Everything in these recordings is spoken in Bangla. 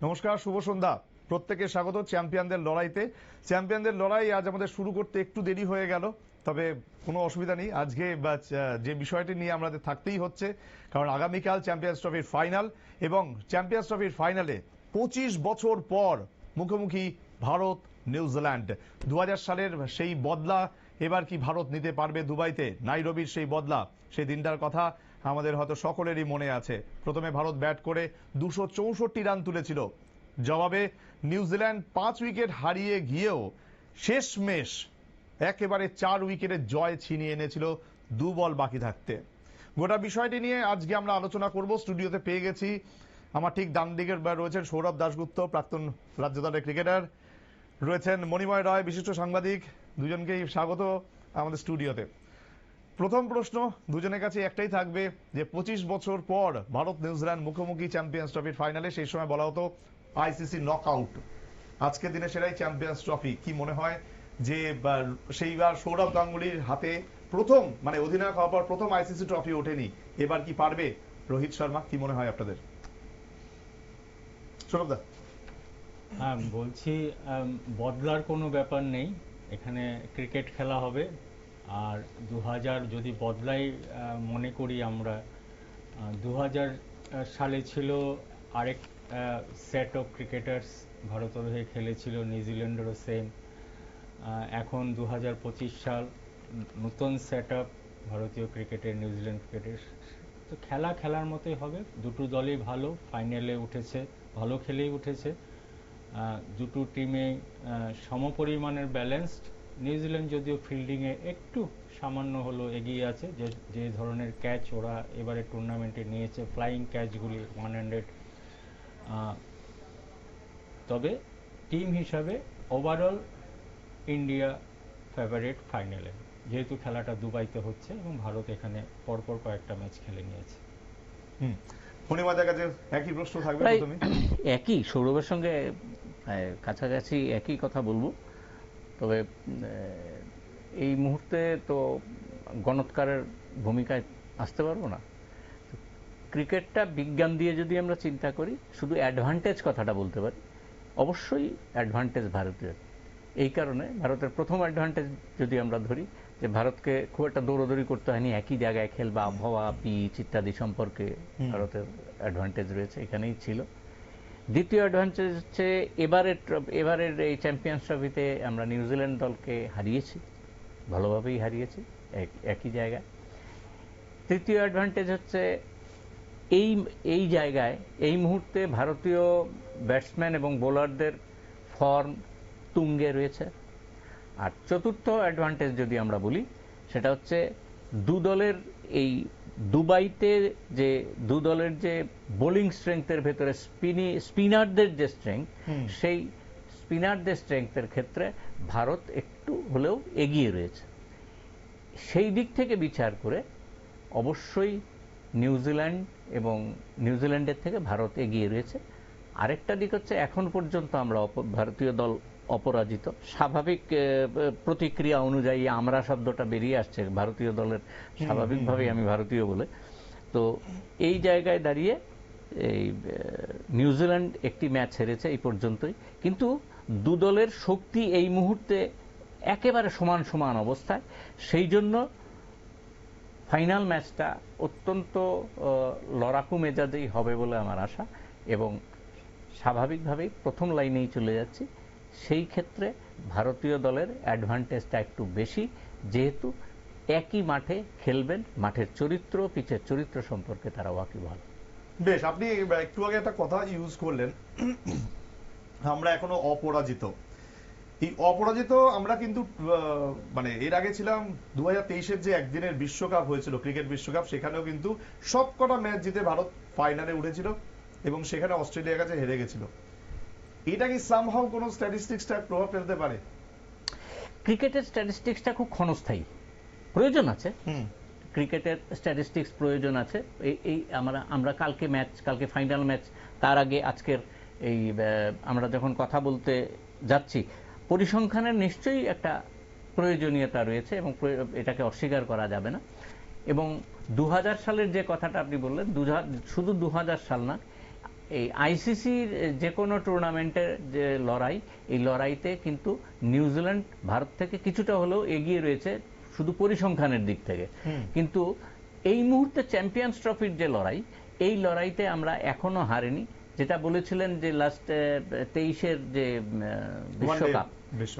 নমস্কার, শুভ সন্ধ্যা। প্রত্যেকে স্বাগত চ্যাম্পিয়নদের লড়াইতে। চ্যাম্পিয়নদের লড়াই আজ আমাদের শুরু করতে একটু দেরি হয়ে গেল, তবে কোনো অসুবিধা নেই। আজকে যে বিষয়টি নিয়ে আমাদের থাকতেই হচ্ছে, কারণ আগামীকাল চ্যাম্পিয়ন্স ট্রফির ফাইনাল, এবং চ্যাম্পিয়ন্স ট্রফির ফাইনালে 25 বছর পর মুখোমুখি ভারত নিউজিল্যান্ড। 2000 সালের সেই বদলা এবার কি ভারত নিতে পারবে দুবাইতে? নাইরোবির সেই বদলা, সেই দিনটার কথা আমাদের হয়তো সকলেরই মনে আছে। প্রথমে ভারত ব্যাট করে 264 রান তুলেছিল, জবাবে নিউজিল্যান্ড 5 উইকেট হারিয়ে গিয়েও শেষমেশ একেবারে 4 উইকেটের জয় ছিনিয়ে এনেছিল 2 বল বাকি থাকতে। গোটা বিষয়টি নিয়ে আজকে আমরা আলোচনা করব। স্টুডিওতে পেয়ে গেছি, আমার ঠিক ডান দিকের রয়েছেন সৌরভ দাশগুপ্ত, প্রাক্তন রাজ্য দলের ক্রিকেটার, রয়েছেন মণিময় রায়, বিশিষ্ট সাংবাদিক। দুজনকেই স্বাগত আমাদের স্টুডিওতে। প্রথম প্রশ্ন দুজনের কাছে একটাই থাকবে যে 25 বছর পর ভারত নিউজিল্যান্ড মুখোমুখি চ্যাম্পিয়ন্স ট্রফির ফাইনালে। সেই সময় বলা হতো আইসিসি নকআউট, আজকের দিনে সেটাই চ্যাম্পিয়ন্স ট্রফি। কি মনে হয় যে সেইবার সৌরভ গাঙ্গুলির হাতে প্রথম, মানে অধিনায়ক হওয়ার পর প্রথম আইসিসি ট্রফি ওঠেনি, এবার কি পারবে রোহিত শর্মা? কি মনে হয় আপনাদের? সৌরভ দা। হ্যাঁ, বলছি বদলার কোনো ব্যাপার নেই, এখানে ক্রিকেট খেলা হবে। আর 2000 যদি বদলাই মনে করি আমরা, 2000 সালে ছিল আরেক সেট অফ ক্রিকেটার্স ভারতের হয়ে খেলেছিল, নিউজিল্যান্ডেরও সেম। এখন 2025 সাল, নতুন সেট আপ ভারতীয় ক্রিকেটের, নিউজিল্যান্ড ক্রিকেটের। তো খেলার মতোই হবে। দুটো দলই ভালো, ফাইনালে উঠেছে, ভালো খেলেই উঠেছে। দুটো টিমে সমপরিমাণের ব্যালেন্সড। নিউজিল্যান্ড যদিও ফিল্ডিংয়ে একটু সামান্য হলো এগিয়ে আছে, যে ধরনের ক্যাচ ওরা এবারে টুর্নামেন্টে নিয়েছে, ফ্লাইং ক্যাচগুলি 100। তবে টিম হিসাবে ওভারঅল ইন্ডিয়া ফেভারিট ফাইনালে, যেহেতু খেলাটা দুবাইতে হচ্ছে এবং ভারত এখানে পরপর কয়েকটা ম্যাচ খেলে নিয়েছে। মণিময়ের কাছে একই প্রশ্ন থাকবে। প্রথমে একই, সৌরভের সঙ্গে কাছাকাছি একই কথা বলবো। তবে এই মুহূর্তে তো গণৎকারের ভূমিকায় আসতে পারবো না। ক্রিকেটটা বিজ্ঞান দিয়ে যদি আমরা চিন্তা করি, শুধু অ্যাডভান্টেজ কথাটা বলতে পারি, অবশ্যই অ্যাডভান্টেজ ভারতের। এই কারণে ভারতের প্রথম অ্যাডভান্টেজ যদি আমরা ধরি, যে ভারতকে খুব একটা দৌড়দৌড়ি করতে হয়নি, একই জায়গায় খেলবা, আবহাওয়া, পিচ ইত্যাদি সম্পর্কে ভারতের অ্যাডভান্টেজ রয়েছে, এখানেই ছিল। দ্বিতীয় অ্যাডভান্টেজ হচ্ছে এবারের এই চ্যাম্পিয়ন্স ট্রফিতে আমরা নিউজিল্যান্ড দলকে হারিয়েছি, ভালোভাবেই হারিয়েছি, একই জায়গায়। তৃতীয় অ্যাডভান্টেজ হচ্ছে এই জায়গায় এই মুহূর্তে ভারতীয় ব্যাটসম্যান এবং বোলারদের ফর্ম তুঙ্গে রয়েছে। আর চতুর্থ অ্যাডভান্টেজ যদি আমরা বলি, সেটা হচ্ছে দু দলের এই দুবাইতে যে দু দলের যে বোলিং স্ট্রেংথের ভেতরে স্পিনারদের যে স্ট্রেংথ, সেই স্পিনারদের স্ট্রেংথের ক্ষেত্রে ভারত একটু হলেও এগিয়ে রয়েছে। সেই দিক থেকে বিচার করে অবশ্যই নিউজিল্যান্ডের থেকে ভারত এগিয়ে রয়েছে। আরেকটা দিক হচ্ছে, এখন পর্যন্ত আমরা ভারতীয় দল অপরাজিত। স্বাভাবিক প্রতিক্রিয়া অনুযায়ী আমরা শব্দটা বেরিয়ে আসছে ভারতীয় দলের, স্বাভাবিকভাবেই আমি ভারতীয় বলে। তো এই জায়গায় দাঁড়িয়ে এই নিউজিল্যান্ড একটি ম্যাচ হেরেছে এই পর্যন্তই, কিন্তু দু দলের শক্তি এই মুহূর্তে একেবারে সমান সমান অবস্থায়। সেই জন্য ফাইনাল ম্যাচটা অত্যন্ত লড়াকু মেজাজেই হবে বলে আমার আশা, এবং স্বাভাবিকভাবেই প্রথম লাইনেই চলে যাচ্ছি। সেই ক্ষেত্রে ভারতীয় দলের অ্যাডভান্টেজটা একটু বেশি, যেহেতু একই মাঠে খেলবেন, মাঠের চরিত্র, পিচের চরিত্র সম্পর্কে তারা ওয়াকিবহাল। বেশ, আপনি একটু আগে একটা কথা ইউজ করলেন, আমরা এখনো অপরাজিত। এই অপরাজিত আমরা কিন্তু মানে এর আগে ছিলাম 2023-এর যে একদিনের বিশ্বকাপ হয়েছিল, ক্রিকেট বিশ্বকাপ, সেখানেও কিন্তু সবকটা ম্যাচ জিতে ভারত ফাইনালে উঠেছিল এবং সেখানে অস্ট্রেলিয়ার কাছে হেরে গেছিল। এটা কি সামহাউ কোনো স্ট্যাটিস্টিক্সটা প্রভাব ফেলতে পারে? ক্রিকেটের স্ট্যাটিস্টিক্সটা খুব ক্ষণস্থায়ী, প্রয়োজন আছে, ক্রিকেটের স্ট্যাটিস্টিক্স প্রয়োজন আছে। এই আমরা কালকে ফাইনাল ম্যাচ, তার আগে আজকের এই আমরা যখন কথা বলতে যাচ্ছি, পরিসংখ্যানের নিশ্চয়ই একটা প্রয়োজনীয়তা রয়েছে এবং এটাকে অস্বীকার করা যাবে না। এবং 2000 সালের যে কথাটা আপনি বললেন, শুধু 2000 সাল না, এই আইসিসির যে কোনো টুর্নামেন্টের যে লড়াই, এই লড়াইতে কিন্তু নিউজিল্যান্ড ভারত থেকে কিছুটা হলেও এগিয়ে রয়েছে শুধু পরিসংখ্যানের দিক থেকে। কিন্তু এই মুহূর্তে চ্যাম্পিয়ন্স ট্রফির যে লড়াই, এই লড়াইতে আমরা এখনো হারিনি। যেটা বলেছিলেন যে লাস্ট 23-এর যে বিশ্বকাপ,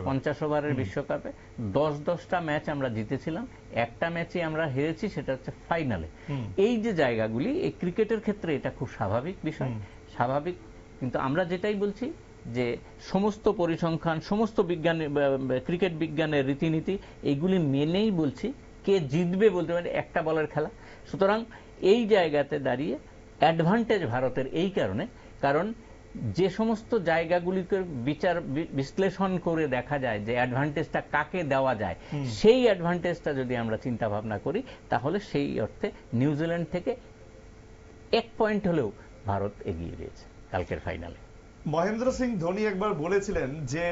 50 ওভারের বিশ্বকাপে 10-10টা ম্যাচ আমরা জিতেছিলাম, একটা ম্যাচই আমরা হেরেছি, সেটা হচ্ছে ফাইনালে। এই যে জায়গাগুলি, এই ক্রিকেটের ক্ষেত্রে এটা খুব স্বাভাবিক বিষয়, স্বাভাবিক। কিন্তু আমরা যেটাই বলছি যে সমস্ত পরিসংখ্যান, সমস্ত বিজ্ঞান, ক্রিকেট বিজ্ঞানের রীতিনীতি, এইগুলি মেনেই বলছি কে জিতবে বলতে পারে একটা বলের খেলা। সুতরাং এই জায়গাতে দাঁড়িয়ে অ্যাডভান্টেজ ভারতের এই কারণে, কারণ যে সমস্ত জায়গাগুলিকে বিশ্লেষণ করে দেখা যায় যে অ্যাডভান্টেজটা কাকে দেওয়া যায়, সেই অ্যাডভান্টেজটা যদি আমরা চিন্তা ভাবনা করি, তাহলে সেই অর্থে নিউজিল্যান্ড থেকে 1 পয়েন্ট হলেও ভারত এগিয়ে রয়েছে কালকের ফাইনালে। মহেন্দ্র সিং ধোনি একবার বলেছিলেন যে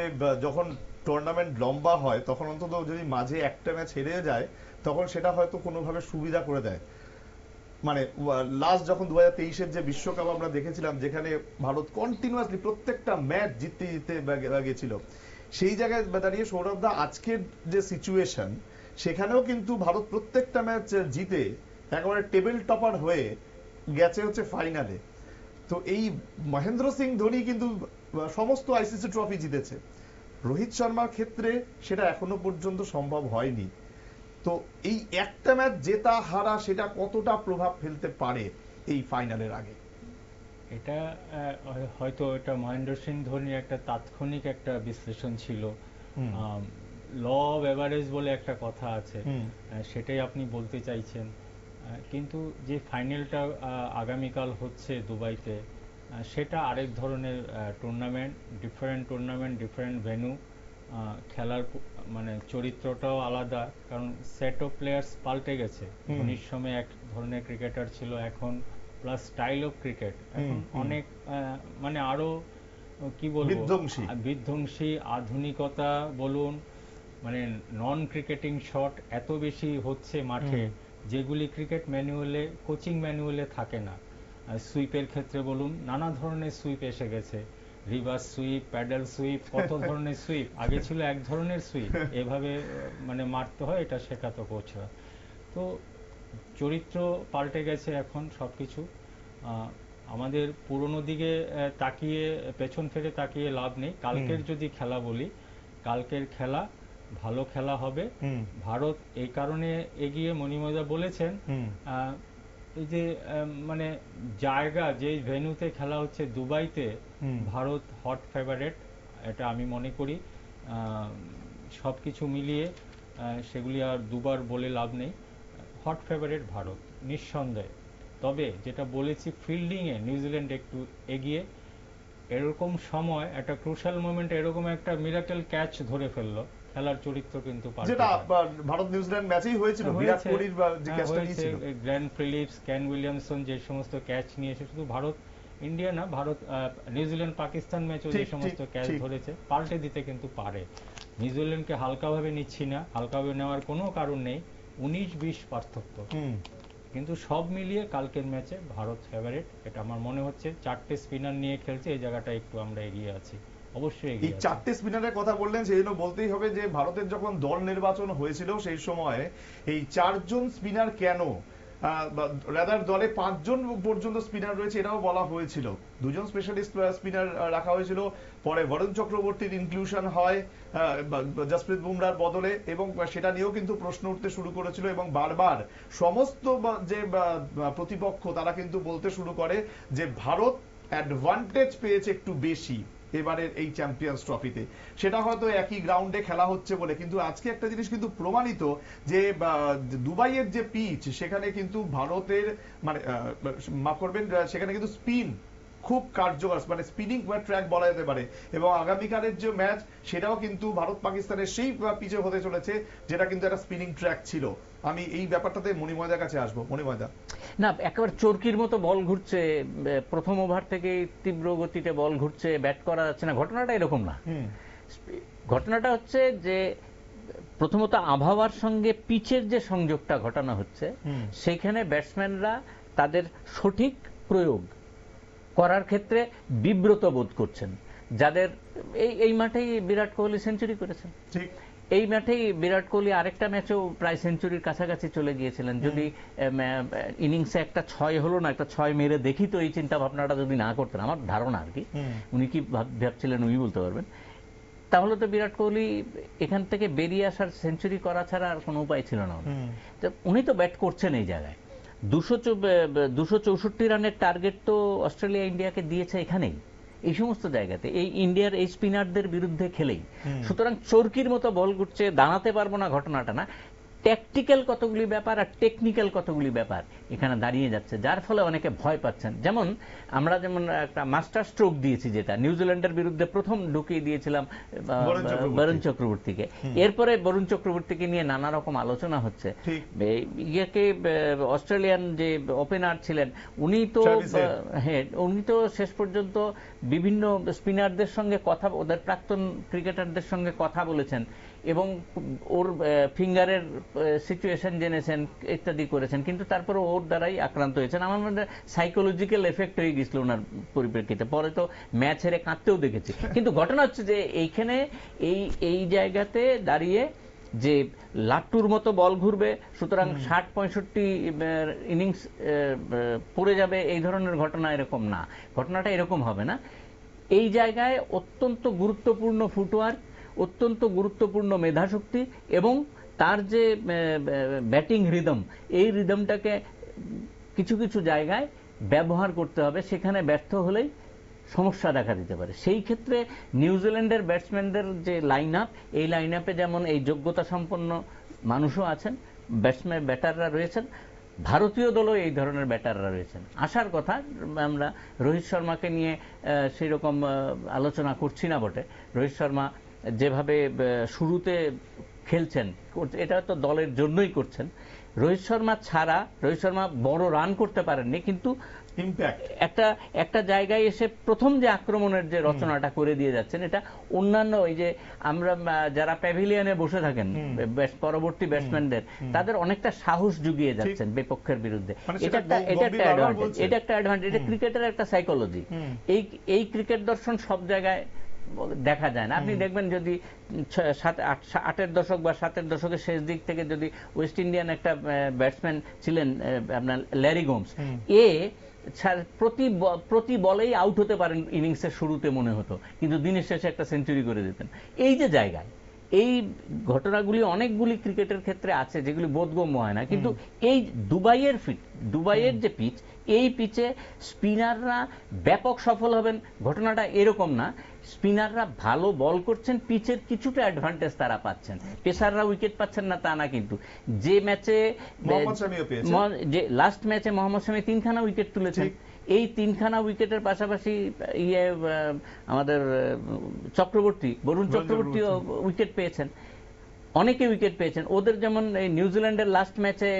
যখন টুর্নামেন্ট লম্বা হয় তখন অন্তত যদি মাঝে একটা ম্যাচ হেরে যায় তখন সেটা হয়তো কোনোভাবে সুবিধা করে দেয়। মানে লাস্ট যখন 2023-এর যে বিশ্বকাপ আমরা দেখেছিলাম, যেখানে ভারত কন্টিনিউয়াসলি প্রত্যেকটা ম্যাচ জিততে জিততে গেছিল, সেই জায়গায় দাঁড়িয়ে সৌরভ দা আজকের যে সিচুয়েশন, সেখানেও কিন্তু ভারত প্রত্যেকটা ম্যাচ জিতে একেবারে টেবিল টপার হয়ে গেছে হচ্ছে ফাইনালে। তো এই মহেন্দ্র সিং ধোনি কিন্তু সমস্ত আইসিসি ট্রফি জিতেছে, রোহিত শর্মার ক্ষেত্রে সেটা এখনো পর্যন্ত সম্ভব হয়নি। তো এই একটা ম্যাচ জেতা হারা সেটা কতটা প্রভাব ফেলতে পারে এই ফাইনালের আগে? এটা হয়তো এটা মহেন্দ্র সিং ধোনির একটা তাৎক্ষণিক একটা বিশ্লেষণ ছিল। ল অফ এভারেজ বলে একটা কথা আছে, সেটাই আপনি বলতে চাইছেন। কিন্তু যে ফাইনালটা আগামীকাল হচ্ছে দুবাইতে, সেটা আরেক ধরনের টুর্নামেন্ট, ডিফারেন্ট ভেন্যু, খেলার মানে চরিত্রটাও আলাদা, কারণ সেট অফ প্লেয়ার্স পাল্টে গেছে। ধোনির সময় এক ধরনের ক্রিকেটার ছিল, এখন প্লাস স্টাইল অফ ক্রিকেট এখন অনেক মানে আরো কি বলবো, বিধ্বংসী আধুনিকতা বলুন, মানে নন ক্রিকেটিং শট এত বেশি হচ্ছে মাঠে, যেগুলি ক্রিকেট ম্যানুয়ালে, কোচিং ম্যানুয়ালে থাকে না। সুইপের ক্ষেত্রে বলুন, নানা ধরনের সুইপ এসে গেছে, রিভার্স সুইপ, প্যাডেল সুইপ, কত ধরনের সুইপ। আগে ছিল এক ধরনের সুইপ, এভাবে মানে মারতে হয়, এটা শেখাতো কোচরা। তো চরিত্র পাল্টে গেছে এখন সবকিছু। আমাদের পুরনো দিকে তাকিয়ে, পেছন ফিরে তাকিয়ে লাভ নেই। কালকের যদি খেলা বলি, কালকের খেলা ভালো খেলা হবে। ভারত এই কারণে এগিয়ে, মণিময়দা বলেছেন, এই যে মানে জায়গা, যে ভেন্যুতে খেলা হচ্ছে দুবাইতে, ভারত হট ফেভারিট, এটা আমি মনে করি। সবকিছু মিলিয়ে সেগুলি আর দুবার বলে লাভ নেই, হট ফেভারিট ভারত নিঃসন্দেহে। তবে যেটা বলেছি, ফিল্ডিংয়ে নিউজিল্যান্ড একটু এগিয়ে। এরকম সময় একটা ক্রুশাল মোমেন্ট, এরকম একটা মিরাকেল ক্যাচ ধরে ফেললো, খেলার চরিত্র কিন্তু যেটা ভারত নিউজিল্যান্ড ম্যাচেই হয়েছিল, বিরাট কোহলির যে ক্যাচটা নিয়েছিল, গ্র্যান্ড ফিলিপস, কেন উইলিয়ামসন যে সমস্ত ক্যাচ নিয়েছে, শুধু ভারত ইন্ডিয়া না, ভারত নিউজিল্যান্ড পাকিস্তান ম্যাচও যে সমস্ত ক্যাচ ধরেছে, পাল্টে দিতে কিন্তু পারে। নিউজিল্যান্ডকে হালকাভাবে নিচ্ছি না, হালকাভাবে নেওয়ার কোনো কারণ নেই, 19-20 পার্থক্য। কিন্তু সব মিলিয়ে কালকের ম্যাচে ভারত ফেভারিট, এটা আমার মনে হচ্ছে। 4টে স্পিনার নিয়ে খেলছে, এই জায়গাটা একটু আমরা এগিয়ে আছি, অবশ্যই এগিয়ে আছি। এই 4টে স্পিনারের কথা বললেন, সেই জন্য বলতেই হবে যে ভারতের যখন দল নির্বাচন হয়েছিল সেই সময় এই 4জন স্পিনার কেন, রাদার দলে 5জন পর্যন্ত স্পিনার রয়েছে এটাও বলা হয়েছিল। 2জন স্পেশালিস্ট স্পিনার রাখা হয়েছিল, পরে বরুণ চক্রবর্তীর ইনক্লুশন হয় জসপ্রীত বুমরার বদলে, এবং সেটা নিয়েও কিন্তু প্রশ্ন উঠতে শুরু করেছিল, এবং বারবার সমস্ত যে প্রতিপক্ষ তারা কিন্তু বলতে শুরু করে যে ভারত অ্যাডভান্টেজ পেয়েছে একটু বেশি এবারের এই চ্যাম্পিয়ন্স ট্রফিতে। সেটা হয়তো একই গ্রাউন্ডে খেলা হচ্ছে বলে, কিন্তু আজকে একটা জিনিস কিন্তু প্রমাণিত যে দুবাইয়ের যে পিচ, সেখানে কিন্তু ভারতের মানে মাফ করবেন, সেখানে কিন্তু স্পিন খুব কার্যকর, মানে স্পিনিং ট্র্যাক বলা যেতে পারে। এবং আগামীকালের যে ম্যাচ, সেটাও কিন্তু ভারত পাকিস্তানের সেই পিচে হতে চলেছে, যেটা কিন্তু একটা স্পিনিং ট্র্যাক ছিল। আমি এই ব্যাপারটাতে মণিময়দার কাছে আসবো। মণিময়দা, না, একেবারে চরকির মতো বল ঘুরছে, প্রথম ওভার থেকে তীব্র গতিতে বল ঘুরছে, ব্যাট করা যাচ্ছে না, ঘটনাটা এরকম না। ঘটনাটা হচ্ছে যে প্রথমত আবহাওয়ার সঙ্গে পিচের যে সংযোগটা ঘটানো হচ্ছে, সেখানে ব্যাটসম্যানরা তাদের সঠিক প্রয়োগ, করার ক্ষেত্রে বিব্রত বোধ করছেন, যাদের এই মাঠেই বিরাট কোহলি সেঞ্চুরি করেছেন, ঠিক এই মাঠেই বিরাট কোহলি আরেকটা ম্যাচেও প্রায় সেঞ্চুরির কাছাকাছি চলে গিয়েছিলেন। যদি ইনিংসে একটা 6 হলো না, একটা 6 মেরে দেখি, তো এই চিন্তা ভাবনাটা যদি না করতেন, আমার ধারণা আর কি, উনি কি ভাবছিলেন উনি বলতে পারবেন, তাহলে তো বিরাট কোহলি এখান থেকে বেরিয়ে আসার, সেঞ্চুরি করা ছাড়া আর কোনো উপায় ছিল না ওনার। তো উনি তো ব্যাট করছেন এই জায়গায়, 264 রানের টার্গেট তো অস্ট্রেলিয়া ইন্ডিয়াকে দিয়েছে এখানেই, এই সমস্ত জায়গাতে, এই ইন্ডিয়ার এই স্পিনারদের বিরুদ্ধে খেলেই। সুতরাং চরকির মতো বল করছে, দাঁড়াতে পারবো না ঘটনাটা না, ট্যাকটিক্যাল কতগুলি ব্যাপার আর টেকনিক্যাল কতগুলি ব্যাপার এখানে দাঁড়িয়ে যাচ্ছে, যার ফলে অনেকে ভয় পাচ্ছেন। যেমন আমরা একটা মাস্টার স্ট্রোক দিয়েছি, যেটা নিউজিল্যান্ডের বিরুদ্ধে প্রথম ঢুকিয়ে দিয়েছিলাম বরুণ চক্রবর্তীকে, এরপরে বরুণ চক্রবর্তীকে নিয়ে নানা রকম আলোচনা হচ্ছে। ইয়েকে অস্ট্রেলিয়ান যে ওপেনার ছিলেন উনি তো শেষ পর্যন্ত বিভিন্ন স্পিনারদের সঙ্গে কথা, ওদের প্রাক্তন ক্রিকেটারদের সঙ্গে কথা বলেছেন এবং ওর ফিঙ্গারের সিচুয়েশন জেনেছেন, ইত্যাদি করেছেন, কিন্তু তারপরে ওর দ্বারাই আক্রান্ত হয়েছেন। আমার মনে হয় সাইকোলজিক্যাল এফেক্ট হয়ে গেছিল ওনার পরিপ্রেক্ষিতে, পরে তো ম্যাচ হেরে কাঁদতেও দেখেছি। কিন্তু ঘটনা হচ্ছে যে এইখানে এই জায়গাতে দাঁড়িয়ে যে লাট্টুর মতো বল ঘুরবে, সুতরাং 60-65 ইনিংস পড়ে যাবে, এই ধরনের ঘটনা এরকম না, ঘটনাটা এরকম হবে না। এই জায়গায় অত্যন্ত গুরুত্বপূর্ণ ফুটওয়ার্ক, অত্যন্ত গুরুত্বপূর্ণ মেধাশক্তি এবং তার যে ব্যাটিং রিদম, এই রিদমটাকে কিছু কিছু জায়গায় ব্যবহার করতে হবে, সেখানে ব্যর্থ হলেই সমস্যা দেখা দিতে পারে। সেই ক্ষেত্রে নিউজিল্যান্ডের ব্যাটসম্যানদের যে লাইন আপ, এই লাইন আপে যেমন এই যোগ্যতা সম্পন্ন মানুষও আছেন, ব্যাটাররা রয়েছেন, ভারতীয় দলও এই ধরনের ব্যাটাররা রয়েছেন। আসার কথা, আমরা রোহিত শর্মাকে নিয়ে সেই রকম আলোচনা করছি না বটে, রোহিত শর্মা যেভাবে শুরুতে খেলছেন, এটা তো দলের জন্যই করছেন। রোহিত শর্মা ছাড়া, রোহিত শর্মা বড় রান করতে পারেননি, কিন্তু একটা জায়গায় এসে প্রথম যে আক্রমণের যে রচনাটা করে দিয়ে যাচ্ছেন, এটা অন্যান্য ওই যে আমরা যারা প্যাভিলিয়নে বসে থাকেন পরবর্তী ব্যাটসম্যানদের, তাদের অনেকটা সাহস জুগিয়ে যাচ্ছেন বিপক্ষের বিরুদ্ধে। এটা একটা অ্যাডভান্টেজ, এটা ক্রিকেটের একটা সাইকোলজি। এই ক্রিকেট দর্শন সব জায়গায় দেখা যায় না। আপনি দেখবেন যদি 8-এর দশক বা 7-এর দশকের শেষ দিক থেকে যদি ওয়েস্ট ইন্ডিয়ান একটা ব্যাটসম্যান ছিলেন আপনার ল্যারি গোমস, প্রতি বলেই আউট হতে পারেন ইনিংসের শুরুতে মনে হতো, কিন্তু দিনের শেষে একটা সেঞ্চুরি করে দিতেন। এই যে জায়গায় এই ঘটনাগুলি অনেকগুলি ক্রিকেটের ক্ষেত্রে আছে যেগুলি বোধগম্য হয় না, কিন্তু এই দুবাইয়ের যে পিচ, এই পিচে স্পিনাররা ব্যাপক সফল হবেন ঘটনাটা এরকম না। স্পিনাররা ভালো বল করছেন, পিচের কিছুটা অ্যাডভান্টেজ তারা পাচ্ছেন, পেসাররা উইকেট পাচ্ছেন না তা না। কিন্তু যে ম্যাচে যে লাস্ট ম্যাচে মোহাম্মদ শামি 3খানা উইকেট তুলেছেন, এই 3খানা উইকেটের পাশাপাশি আমাদের বরুণ চক্রবর্তী উইকেট পেয়েছেন, অনেকে উইকেট পেয়েছেন। ওদের যেমন এই নিউজিল্যান্ডের লাস্ট ম্যাচে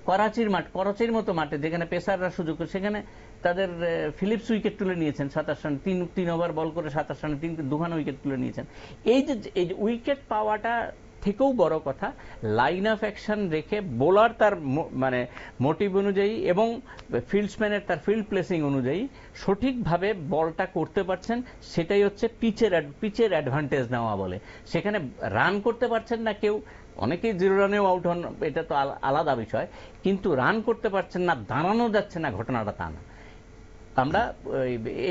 করাচির মতো মাঠে যেখানে পেসাররা সুযোগ, সেখানে তাদের ফিলিপস উইকেট তুলে নিয়েছেন 27 রানে, 3 ওভার বল করে 27 রানে 2খানা উইকেট তুলে নিয়েছেন। এই যে উইকেট পাওয়াটা থেকেও বড় কথা, লাইন অফ অ্যাকশন রেখে বোলার তার মানে মোটিভ অনুযায়ী এবং ফিল্ডসম্যানের তার ফিল্ড প্লেসিং অনুযায়ী সঠিকভাবে বলটা করতে পারছেন, সেটাই হচ্ছে পিচের অ্যাডভান্টেজ নেওয়া বলে। সেখানে রান করতে পারছেন না কেউ, অনেকেই 0 রানেও আউট হন, এটা তো আলাদা বিষয়, কিন্তু রান করতে পারছেন না, দাঁড়ানো যাচ্ছে না, ঘটনাটা তা না। আমরা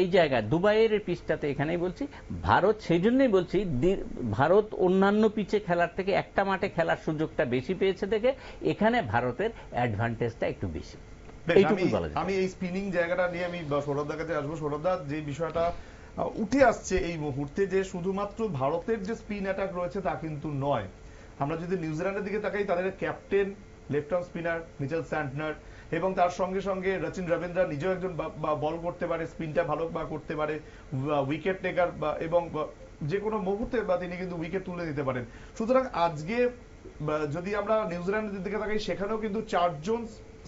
এই জায়গায় দুবাইয়ের পিচটাতে এখানেই বলছি, ভারত সেই জন্যই বলছি, ভারত অন্যান্য পিচে খেলার থেকে একটা মাঠে খেলার সুযোগটা বেশি পেয়েছে দেখে এখানে ভারতের অ্যাডভান্টেজটা একটু বেশি। আমি এই স্পিনিং জায়গাটা নিয়ে আমি সৌরভদার কাছে আসবো। সৌরভদা, যে বিষয়টা উঠে আসছে এই মুহূর্তে, যে শুধুমাত্র ভারতের যে স্পিন অ্যাটাক রয়েছে তা কিন্তু নয়। আমরা যদি নিউজিল্যান্ডের দিকে তাকাই, তাদের captain left arm spinner Mitchell Santner, এবং তার সঙ্গে সঙ্গে রচিন রবীন্দ্র নিজেও একজন বল করতে পারে, স্পিনটা ভালো করতে পারে, উইকেট টেকার, এবং যে কোনো মুহূর্তে তিনি কিন্তু উইকেট তুলে দিতে পারেন। সুতরাং আজকে যদি আমরা নিউজিল্যান্ডের দিকে তাকাই, সেখানেও কিন্তু 4 জন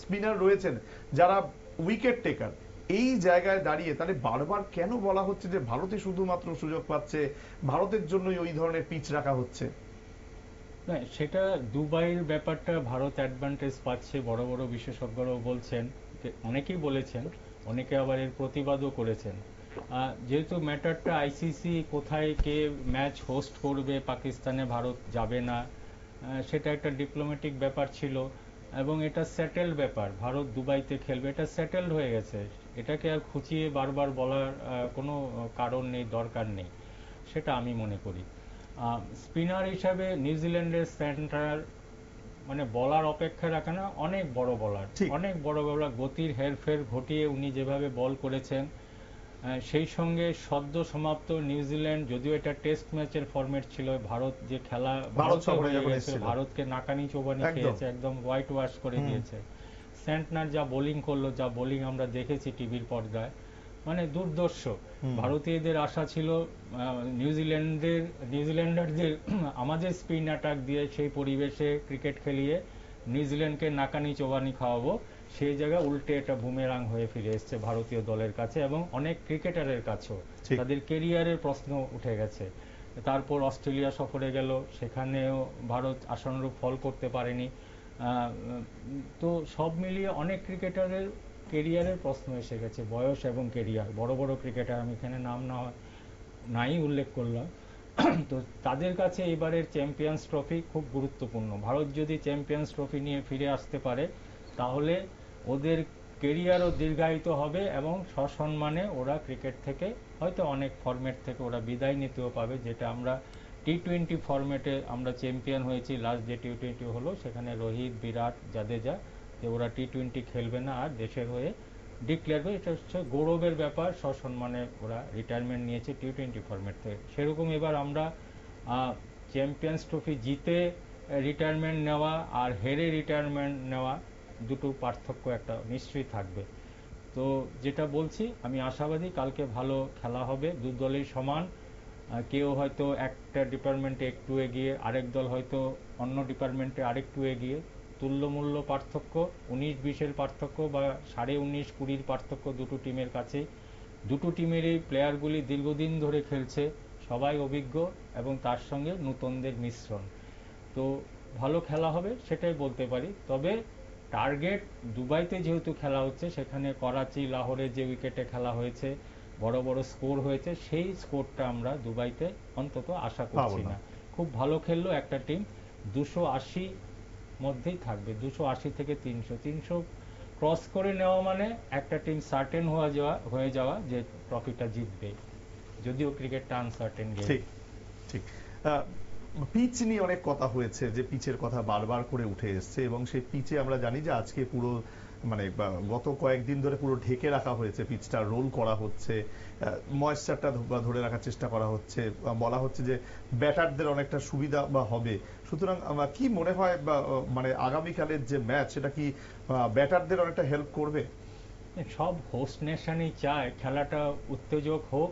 স্পিনার রয়েছেন যারা উইকেট টেকার। এই জায়গায় দাঁড়িয়ে তাহলে বারবার কেন বলা হচ্ছে যে ভারতে শুধুমাত্র সুযোগ পাচ্ছে, ভারতের জন্যই ওই ধরনের পিচ রাখা হচ্ছে? না, সেটা দুবাইয়ের ব্যাপারটা ভারত অ্যাডভান্টেজ পাচ্ছে, বড় বড় বিশেষজ্ঞরাও বলছেন, অনেকেই বলেছেন অনেকে আবার এর প্রতিবাদও করেছেন। যেহেতু ম্যাটারটা আইসিসি কোথায় কে ম্যাচ হোস্ট করবে, পাকিস্তানে ভারত যাবে না, সেটা একটা ডিপ্লোম্যাটিক ব্যাপার ছিল এবং এটা সেটেলড ব্যাপার। ভারত দুবাইতে খেলবে, এটা সেটেলড হয়ে গেছে। এটাকে আর খুঁচিয়ে বারবার বলার কোনো কারণ নেই, দরকার নেই, সেটা আমি মনে করি। স্পিনার হিসাবে নিউজিল্যান্ডের সেন্টার মানে বলার অপেক্ষা রাখে না, অনেক বড় বলার, ঠিক। অনেক বড় বলার, গতির হেরফের ঘটিয়ে উনি যেভাবে বল করেছেন, সেই সঙ্গে সদ্য সমাপ্ত নিউজিল্যান্ড, যদিও এটা টেস্ট ম্যাচের ফরম্যাট ছিল, ভারত যে খেলা ভারত সফরে হয়ে যখন গেছিল, এসেছিল। ভারতকে নাকানি চোবানি একদম। খেয়েছে, একদম হোয়াইট ওয়াশ করে দিয়েছে। সেন্টনার যা বোলিং করলো, যা বোলিং আমরা দেখেছি টিভির পর্দায়, মানে দুর্ধর্ষ। ভারতীয়দের আশা ছিল নিউজিল্যান্ডারদের আমাদের স্পিন অ্যাটাক দিয়ে সেই পরিবেশে ক্রিকেট খেলিয়ে নিউজিল্যান্ডকে নাকানি চোবানি খাওয়াবো। সেই জায়গায় উল্টে এটা বুমেরাং হয়ে ফিরে এসছে ভারতীয় দলের কাছে এবং অনেক ক্রিকেটারের কাছেও। ঠিক। তাদের কেরিয়ারের প্রশ্ন উঠে গেছে। তারপর অস্ট্রেলিয়া সফরে গেল, সেখানেও ভারত আশানুরূপ ফল করতে পারেনি। তো সব মিলিয়ে অনেক ক্রিকেটারের কেরিয়ারের প্রশ্ন এসে গেছে, বয়স এবং কেরিয়ার। বড় বড় ক্রিকেটার, আমি এখানে নাম নাই উল্লেখ করলাম। তো তাদের কাছে এবারের চ্যাম্পিয়ন্স ট্রফি খুব গুরুত্বপূর্ণ। ভারত যদি চ্যাম্পিয়ন্স ট্রফি নিয়ে ফিরে আসতে পারে, তাহলে ওদের কেরিয়ারও দীর্ঘায়িত হবে এবং সসম্মানে ওরা ক্রিকেট থেকে, হয়তো অনেক ফরম্যাট থেকে ওরা বিদায় নিতেও পাবে। যেটা আমরা টি-20 ফরম্যাটে আমরা চ্যাম্পিয়ন হয়েছি, লাস্ট যে টি-20 হলো সেখানে রোহিত, বিরাট, জাদেজা, যে ওরা টি-20 খেলবে না আর দেশের হয়ে ডিক্লেয়ার করে, এটা হচ্ছে গৌরবের ব্যাপার। সসম্মানে ওরা রিটায়ারমেন্ট নিয়েছে টি-20 ফরম্যাট থেকে। সেরকম এবার আমরা চ্যাম্পিয়ন্স ট্রফি জিতে রিটায়ারমেন্ট নেওয়া আর হেরে রিটায়ারমেন্ট নেওয়া, দুটো পার্থক্য একটা নিশ্চয়ই থাকবে। তো যেটা বলছি, আমি আশাবাদী কালকে ভালো খেলা হবে, দু দলই সমান। কেউ হয়তো একটা ডিপার্টমেন্টে একটু এগিয়ে, আরেক দল হয়তো অন্য ডিপার্টমেন্টে আরেকটু এগিয়ে। তুল্যমূল্য পার্থক্য, 19-20-এর পার্থক্য বা 19.5-20-র পার্থক্য দুটো টিমের কাছে। দুটো টিমেরই প্লেয়ারগুলি দীর্ঘদিন ধরে খেলছে, সবাই অভিজ্ঞ এবং তার সঙ্গে নতুনদের মিশ্রণ। তো ভালো খেলা হবে সেটাই বলতে পারি। তবে টার্গেট দুবাইতে যেহেতু খেলা হচ্ছে, সেখানে করাচি, লাহোরে যে উইকেটে খেলা হয়েছে, বড় বড় স্কোর হয়েছে, সেই স্কোরটা আমরা দুবাইতে অন্তত আশা করছি পাবো না। না। খুব ভালো খেললো একটা টিম, 280 মধ্যেই থাকবে, 280 থেকে 300 ক্রস করে নেওয়া মানে একটা টিম সার্টেন হয়ে যাওয়া যে ট্রফিটা জিতবে, যদিও ক্রিকেটটা আনসার্টেন গেম। ঠিক ঠিক। পিচ নিয়ে অনেক কথা হয়েছে, যে পিচের কথা বারবার করে উঠে এসছে এবং সেই পিচে আমরা জানি যে আজকে পুরো মানে গত কয়েকদিন ধরে পুরো ঢেকে রাখা হয়েছে, পিচটা রোল করা হচ্ছে, ময়েশ্চারটা ধরে রাখার চেষ্টা করা হচ্ছে, বলা হচ্ছে যে ব্যাটারদের অনেকটা সুবিধা বা হবে। সুতরাং কি মনে হয় মানে আগামীকালের যে ম্যাচ, সেটা কি ব্যাটারদের অনেকটা হেল্প করবে? সব হোস্ট নেশনই চায় খেলাটা উত্তেজক হোক।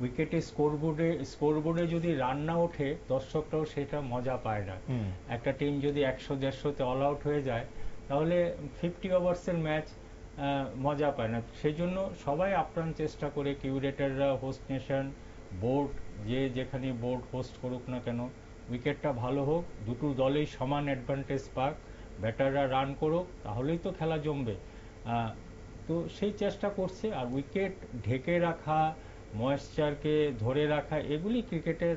উইকেটে স্কোরবোর্ডে যদি রান না ওঠে, দর্শকরাও সেটা মজা পায় না। একটা টিম যদি 100-150-তে অল আউট হয়ে যায়, তাহলে 50 ওভার্সের ম্যাচ মজা পায় না। সেই জন্য সবাই আপ্রাণ চেষ্টা করে, কিউরেটাররা, হোস্ট নেশন, বোর্ড, যে যেখানে বোর্ড হোস্ট করুক না কেন, উইকেটটা ভালো হোক, দুটো দলেই সমান অ্যাডভান্টেজ পাক, ব্যাটাররা রান করুক, তাহলেই তো খেলা জমবে। তো সেই চেষ্টা করছে। আর উইকেট ঢেকে রাখা, ময়েশ্চারকে ধরে রাখা, এগুলি ক্রিকেটের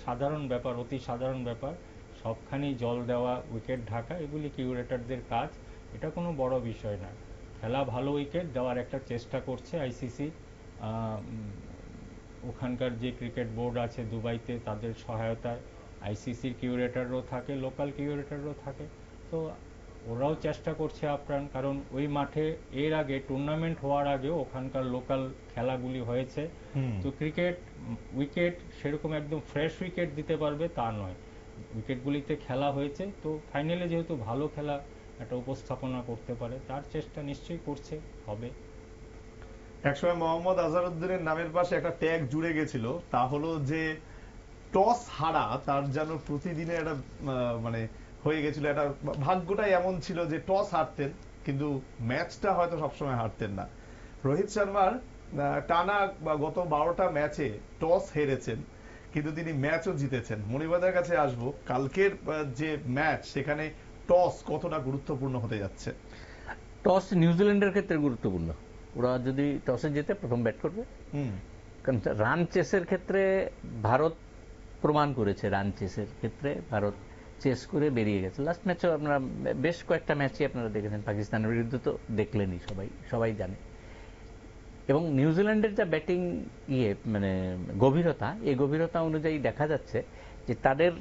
সাধারণ ব্যাপার, অতি সাধারণ ব্যাপার। সবখানেই জল দেওয়া, উইকেট ঢাকা, এগুলি কিউরেটারদের কাজ, এটা কোনো বড় বিষয় না। খেলা ভালো উইকেট দেওয়ার একটা চেষ্টা করছে আইসিসি। ওখানকার যে ক্রিকেট বোর্ড আছে দুবাইতে, তাদের সহায়তায় আইসিসির কিউরেটারও থাকে, লোকাল কিউরেটারও থাকে। তো ওরাও চেষ্টা করছে আপ্রাণ, কারণ ওই মাঠে এর আগে টুর্নামেন্ট হওয়ার আগেও ওখানকার লোকাল খেলাগুলি হয়েছে। তো ক্রিকেট উইকেট সেরকম একদম ফ্রেশ উইকেট দিতে পারবে তা নয়, উইকেটগুলিতে খেলা হয়েছে। তো ফাইনালে যেহেতু ভালো খেলা একটা উপস্থাপনা করতে পারে, তার চেষ্টা নিশ্চয়ই করছে, হবে। একসময় মোহাম্মদ আজহারউদ্দিনের নামের পাশে একটা ট্যাগ জুড়ে গেছিল, তা হলো যে টস হারা তার যেন প্রতিদিনে একটা মানে হয়ে গেছিল, একটা ভাগ্যটাই এমন ছিল যে টস হারতেন কিন্তু ম্যাচটা হয়তো সবসময় হারতেন না। রোহিত শর্মার টানা গত 12টা ম্যাচে টস হেরেছেন, কিন্তু তিনি ম্যাচও জিতেছেন। মনিবাদের কাছে আসবো, কালকের যে ম্যাচ, সেখানে টস কতটা গুরুত্বপূর্ণ হতে যাচ্ছে? টস নিউজিল্যান্ডের ক্ষেত্রে গুরুত্বপূর্ণ। ওরা যদি টসে জিতে প্রথম ব্যাট করবে। হুম। কারণ রান চেসের ক্ষেত্রে ভারত প্রমাণ করেছে, রান চেসের ক্ষেত্রে ভারত চেস করে বেরিয়ে গেছে। লাস্ট ম্যাচেও আপনারা বেশ কয়েকটা ম্যাচই আপনারা দেখেছেন, পাকিস্তানের বিরুদ্ধে তো দেখলেনই, সবাই জানে। এবং নিউজিল্যান্ডের যা ব্যাটিং মানে গভীরতা, এই গভীরতা অনুযায়ী দেখা যাচ্ছে যে তাদের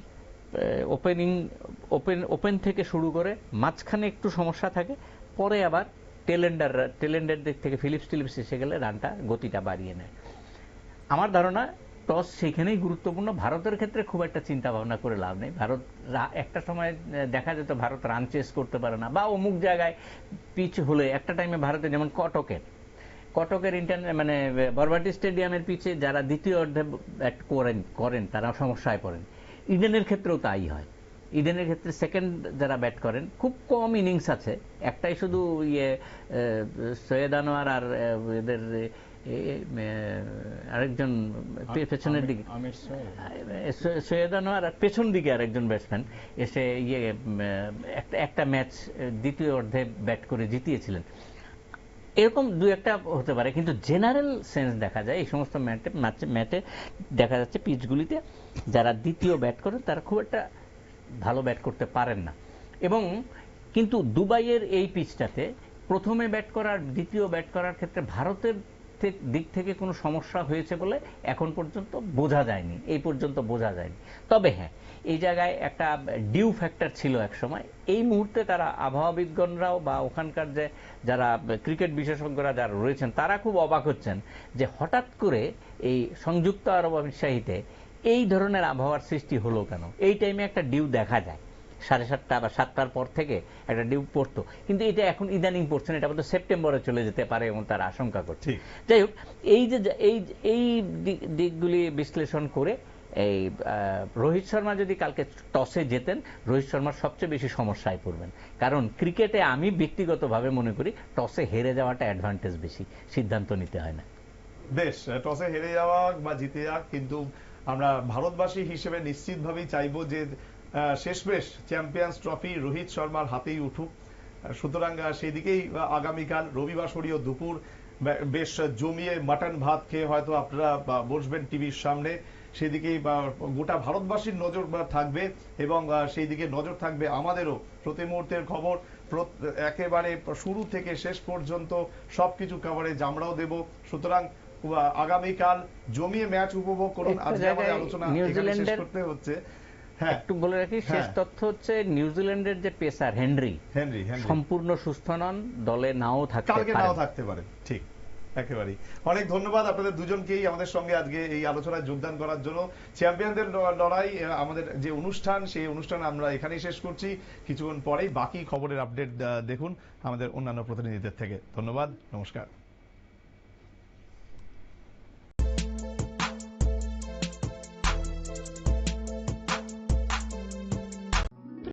ওপেন থেকে শুরু করে মাঝখানে একটু সমস্যা থাকে, পরে আবার টেলেন্ডার দিক থেকে ফিলিপস এসে গেলে রানটা গতিটা বাড়িয়ে নেয়। আমার ধারণা টস সেখানেই গুরুত্বপূর্ণ। ভারতের ক্ষেত্রে খুব একটা চিন্তা ভাবনা করে লাভ নেই। ভারত একটা সময় দেখা যেত ভারত রান চেস করতে পারে না, বা অমুক জায়গায় পিচ হলে একটা টাইমে ভারতে, যেমন কটকের মানে বরবাটি স্টেডিয়ামের পিচে যারা দ্বিতীয় অর্ধে ব্যাট করেন তারা সমস্যায় পড়েন। ইডেনের ক্ষেত্রেও তাই হয়। ইডেনের ক্ষেত্রে সেকেন্ড যারা ব্যাট করেন, খুব কম ইনিংস আছে, একটাই শুধু সৈয়দ আনোয়ার আর এদের আরেকজন পেছনের দিকে, সৈয়দ আনোয়ার আর পেছন দিকে আরেকজন ব্যাটসম্যান এসে একটা ম্যাচ দ্বিতীয় অর্ধে ব্যাট করে জিতিয়েছিলেন। এরকম দু একটা হতে পারে, কিন্তু জেনারেল সেন্স দেখা যায় এই সমস্ত ম্যাচে দেখা যাচ্ছে পিচগুলিতে যারা দ্বিতীয় ব্যাট করেন তারা খুব একটা ভালো ব্যাট করতে পারেন না। এবং কিন্তু দুবাইয়ের এই পিচটাতে প্রথমে ব্যাট করার, দ্বিতীয় ব্যাট করার ক্ষেত্রে ভারতের দিক থেকে কোনো সমস্যা হয়েছে বলে এখন পর্যন্ত বোঝা যায়নি, এই পর্যন্ত বোঝা যায়নি। তবে হ্যাঁ, এই জায়গায় একটা ডিউ ফ্যাক্টর ছিল এক সময়। এই মুহূর্তে তারা আবহাওয়াবিদগণরাও বা ওখানকার যে যারা ক্রিকেট বিশেষজ্ঞরা যারা রয়েছেন তারা খুব অবাক হচ্ছেন যে হঠাৎ করে এই সংযুক্ত আরব আমিরশাহীতে এই ধরনের আবহাওয়ার সৃষ্টি হলো কেন। এই টাইমে একটা ডিউ দেখা যায়, 7:30 বা 7টার পর থেকে একটা ডিউ পড়তো, কিন্তু এটা এখন ইদানিং পড়ছে না, এটা বোধহয় সেপ্টেম্বরে চলে যেতে পারে এবং তার আশঙ্কা করছে। যাই হোক, এই দিকগুলি বিশ্লেষণ করে এই রোহিত শর্মা যদি কালকে টসে জেতেন, রোহিত শর্মার সবচেয়ে বেশি সমস্যায় পড়বেন। কারণ ক্রিকেটে আমি ব্যক্তিগতভাবে মনে করি টসে হেরে যাওয়াটা অ্যাডভান্টেজ বেশি, সিদ্ধান্ত নিতে হয় না। বেশ, টসে হেরে যাওয়া বা জিতে যাক, কিন্তু আমরা ভারতবাসী হিসেবে নিশ্চিতভাবেই চাইবো যে শেষমেশ চ্যাম্পিয়ন্স ট্রফি রোহিত শর্মার হাতেই উঠুক। সুতরাং সেই দিকেই আগামীকাল রবিবাসরীয় দুপুর বেশ জমিয়ে মাটন ভাত খেয়ে হয়তো আপনারা বসবেন টিভির সামনে। সেদিকেই গোটা ভারতবাসীর নজর থাকবে এবং সেই দিকে নজর থাকবে আমাদেরও। প্রতি মুহূর্তের খবর একেবারে শুরু থেকে শেষ পর্যন্ত সবকিছু কভারেজ আমরাও দেব। সুতরাং আগামীকাল জমিয়ে ম্যাচ উপভোগ করুন। আজকে আমাদের আলোচনা এখানে শেষ করতে হচ্ছে। একটু বলে রাখি, শেষ তথ্য হচ্ছে নিউজিল্যান্ডের যে পেসার হেনরি সম্পূর্ণ সুস্থ নন, দলে নাও থাকতে পারে। ঠিক, একেবারেই। অনেক ধন্যবাদ আপনাদের দুজনকেই আমাদের সঙ্গে আজকে এই আলোচনায় যোগদান করার জন্য। চ্যাম্পিয়নদের লড়াই আমাদের যে অনুষ্ঠান, সেই অনুষ্ঠান আমরা এখানেই শেষ করছি। কিছুক্ষণ পরেই বাকি খবরের আপডেট দেখুন আমাদের অন্যান্য প্রতিনিধিদের থেকে। ধন্যবাদ, নমস্কার।